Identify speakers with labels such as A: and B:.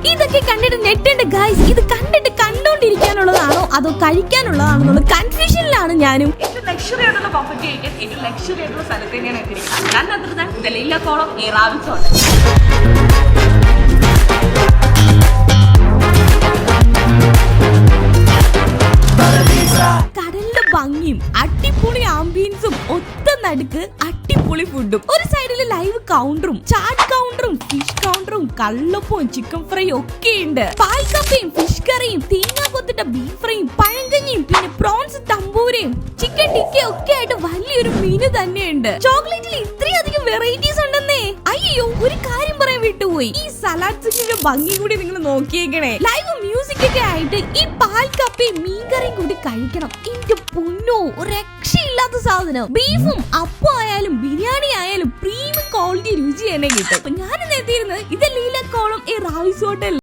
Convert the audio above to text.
A: ഇതൊക്കെ കണ്ടിട്ട് നെട്ടുണ്ട് ഗൈസ്. ഇത് കണ്ടിട്ട് കണ്ടോണ്ടിരിക്കാനുള്ളതാണോ അതോ കഴിക്കാനുള്ളതാണെന്നുള്ള കൺഫ്യൂഷനിലാണ് ഞാനും.
B: ലക്ഷറി ആയിട്ടുള്ള കോഫി കഴിക്കാൻ ഏറ്റവും ലക്ഷറി ആയിട്ടുള്ള സ്ഥലത്ത് തന്നെയാണ് എത്തിയിരിക്കുന്നത്. ഞാൻ അത്ര ദലീലക്കോളം റാവിസോണ്ട്.
A: കടലിന്റെ ഭംഗിയും അടിപൊളി ആംബിയൻസും ഒത്ത നടുക്ക് അടിപൊളി ഫുഡും. ഒരു സൈഡില് ലൈവ് കൗണ്ടറും ചാറ്റ് കൗണ്ടറും ഫിഷ് കൗണ്ടറും കള്ളപ്പവും ചിക്കൻ ഫ്രൈയും ഒക്കെ ഉണ്ട്. പാൽ കപ്പയും ഫിഷ് കറിയും തേങ്ങാ കൊത്തിട്ട ബീഫ് ഫ്രൈയും പഴങ്കഞ്ഞിയും പിന്നെ പ്രോൺസ് തമ്പൂരയും ചിക്കൻ ടിക്കയും ഒക്കെ ആയിട്ട് വലിയൊരു മീന് തന്നെയുണ്ട്. ചോക്ലേറ്റിൽ ഇത്രയധികം വെറൈറ്റീസ് ഉണ്ടെന്നേ. അയ്യോ, ഒരു കാര്യം പറയാൻ വിട്ടുപോയി. ഈ സലാഡ് ചിക്കന്റെ ഭംഗി കൂടി നിങ്ങൾ നോക്കിയേക്കണേ. ലൈവ് മ്യൂസിക് ഒക്കെ ആയിട്ട് ഈ പാൽ കപ്പയും മീൻകറിയും കൂടി കഴിക്കണം. എന്റെ പൊന്നോ, രക്ഷയില്ലാത്ത സാധനം. ബീഫും അപ്പം ആയാലും ബിരിയാണി ആയാലും പ്രീമിയം ക്വാളിറ്റി രുചി തന്നെ കിട്ടും. ഞാനിന്ന് എത്തിയിരുന്നത് ഇത് ലീലക്കോളം റാവിസ് ഹോട്ടൽ.